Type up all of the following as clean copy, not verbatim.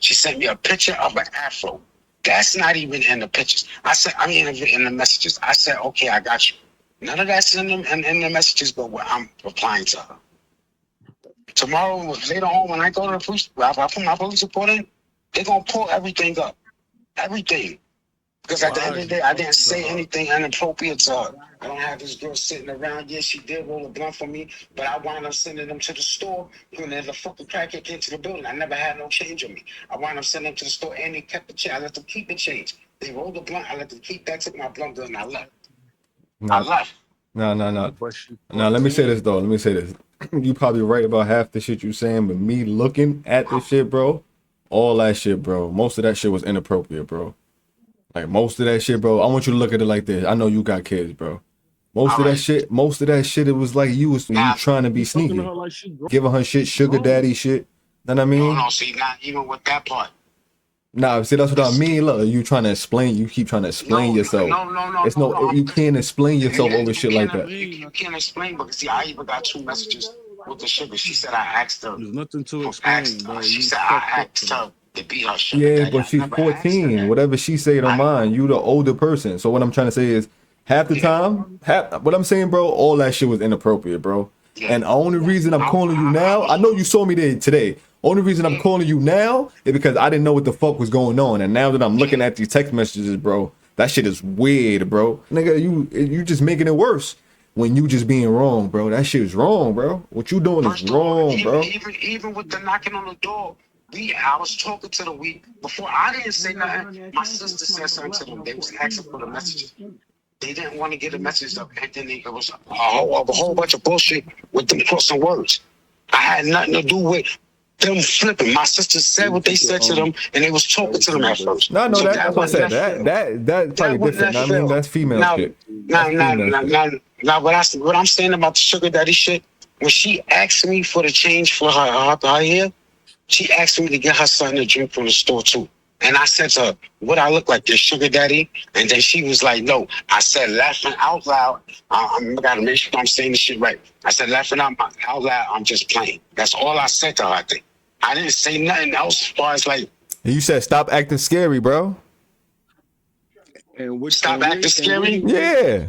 She sent me a picture of an afro. That's not even in the pictures. I said, I mean, in the messages. I said, okay, I got you. None of that's in the messages, but what I'm replying to her. Tomorrow, later on, when I go to the police, I put my police report in, they're going to pull everything up. Everything. Because at the end of the day, I didn't say anything inappropriate to her. I don't have this girl sitting around. Yeah, she did roll a blunt for me, but I wound up sending them to the store when the fucking crackhead came to the building. I never had no change on me. I wound up sending them to the store, and they kept the change. I let them keep the change. They rolled the blunt. I let them keep that, took my blunt bill, and I left. I left. No. Now, let me say this, though. Let me say this. You probably right about half the shit you saying, but me looking at this shit, bro, all that shit, bro, most of that shit was inappropriate, bro. Like, most of that shit, bro, I want you to look at it like this. I know you got kids, bro. Most of that shit, it was like you trying to be sneaky. Giving her shit, sugar daddy shit. Know what I mean? No, see, not even with that part. Nah, see, that's what I mean. Look, you trying to explain, you keep trying to explain yourself. No. You can't explain yourself over shit like that. You can't explain, because see, I even got 2 messages with the sugar. She said I asked her. There's nothing to explain, bro. She said I asked her to be her sugar Yeah, daddy. but she's 14. Whatever she say, don't mind. You the older person. So what I'm trying to say is, half the time, what I'm saying, bro, all that shit was inappropriate, bro. Yeah. And the only reason I'm calling you now, I know you saw me there today. Only reason I'm calling you now is because I didn't know what the fuck was going on. And now that I'm looking at these text messages, bro, that shit is weird, bro. Nigga, you just making it worse when you just being wrong, bro. That shit is wrong, bro. What you doing is wrong, bro. Even with the knocking on the door, I was talking to the week before. I didn't say nothing. My sister said something to them. They was asking for the messages. They didn't want to get a message up, and then it was a whole bunch of bullshit with them crossing words. I had nothing to do with them flipping. My sister said what they said to them, and they was talking to them at first. No, so that's what I said. That's probably different. I mean, that's female shit. Now, what I'm saying about the sugar daddy shit, when she asked me for the change for her hair, she asked me to get her son a drink from the store too. And I said to her, what I look like, your sugar daddy? And then she was like, no. I said, laughing out loud. I gotta make sure I'm saying this shit right. I said, laughing out loud, I'm just playing. That's all I said to her, I think. I didn't say nothing else as far as like. You said, stop acting scary, bro. And stop acting scary? Yeah.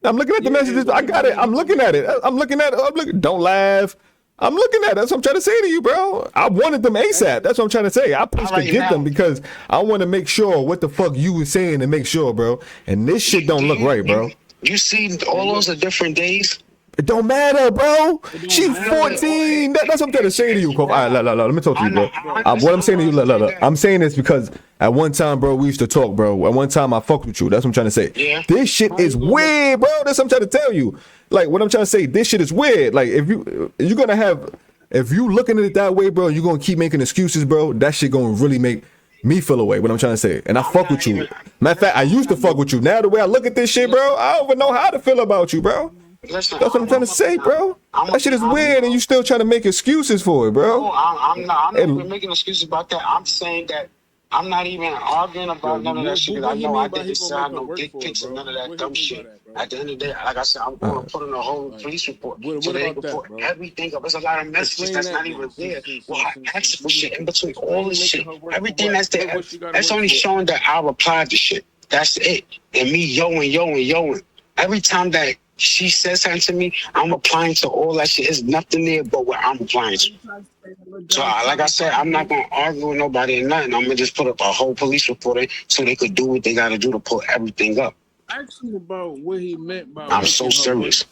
I'm looking at the messages. I got it. I'm looking at it. Don't laugh. I'm looking at it. That's what I'm trying to say to you, bro. I wanted them ASAP. That's what I'm trying to say. I pushed to get them because I want to make sure what the fuck you was saying to make sure, bro. And this shit don't look right, bro. You see all those are different days? It don't matter, bro. She's 14. That's what I'm trying to say to you, Kof. All right, let me talk to you, bro. What I'm saying to you, look. I'm saying this because at one time, bro, we used to talk, bro. At one time, I fucked with you. That's what I'm trying to say. Yeah. This shit is weird, bro. That's what I'm trying to tell you. Like, what I'm trying to say, this shit is weird. Like, if you looking at it that way, bro, you're gonna keep making excuses, bro. That shit gonna really make me feel away. What I'm trying to say, and I fuck with you. Matter of fact, I used to fuck with you. Now the way I look at this shit, bro, I don't even know how to feel about you, bro. That's what I'm trying to say, bro. That shit is weird, and you still trying to make excuses for it, bro. No, I'm not even making excuses about that. I'm saying that I'm not even arguing about none of that shit. I know I didn't sign no dick pics and none of that dumb shit. At the end of the day, like I said, I'm going to put in a whole police report so they can put everything up. There's a lot of messages that's not even there. Well, I asked for shit in between all this shit. Everything that's there, that's only showing that I replied to shit. That's it. And me yoing. Every time that she says something to me, I'm applying to all that shit. There's nothing there but what I'm applying to. So, like I said, I'm not going to argue with nobody or nothing. I'm going to just put up a whole police report in so they could do what they got to do to put everything up. Ask him about what he meant by. I'm so serious.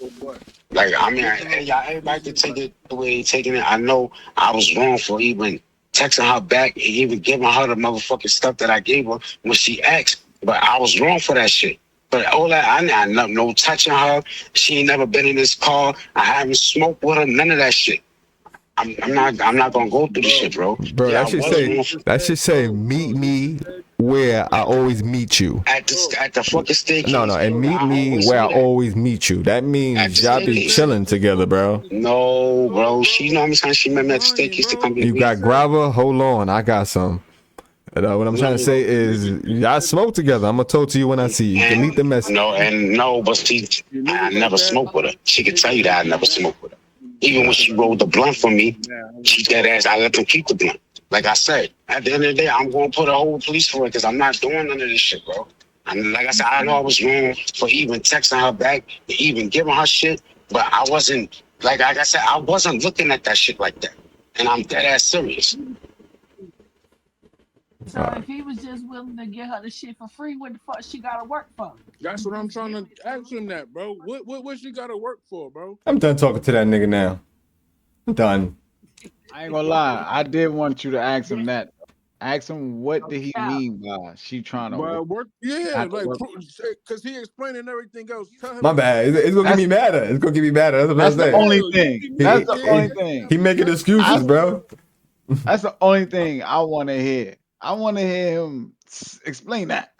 Like, I mean, everybody can take it the way they taking it. I know I was wrong for even texting her back and even giving her the motherfucking stuff that I gave her when she asked. But I was wrong for that shit. But all that, I no touching her. She ain't never been in this car. I haven't smoked with her. None of that shit. I'm not gonna go through this shit, bro. Bro, yeah, that should say meet me where I always meet you. At the fucking staircase. No, and meet me where I always meet you. That means y'all be chilling together, bro. No, bro. She know me saying she met me at the staircase to come get me. You got grabber? Hold on, I got some. What I'm trying to say is y'all smoke together. I'm gonna talk to you when I see you. Delete the message. But I never smoked with her. She can tell you that I never smoked with her. Even when she rolled the blunt for me, she dead ass. I let them keep the blunt. Like I said, at the end of the day, I'm going to put a whole police for it because I'm not doing none of this shit, bro. And like I said, I know I was wrong for even texting her back, even giving her shit, but I wasn't, like I said, I wasn't looking at that shit like that. And I'm dead ass serious. So if he was just willing to get her the shit for free, what the fuck she gotta work for? That's what I'm trying to ask him that, bro. What she gotta work for, bro? I'm done talking to that nigga now. I'm done. I ain't gonna lie. I did want you to ask him that. Ask him what did he mean by she trying to But work, yeah, have to like, work. because he explaining everything else. Tell him My bad. It's gonna get me madder. It's gonna get me madder. That's what I'm That's the saying. only thing. That's the only He thing. making excuses, bro. That's the only thing I want to hear. I want to hear him explain that.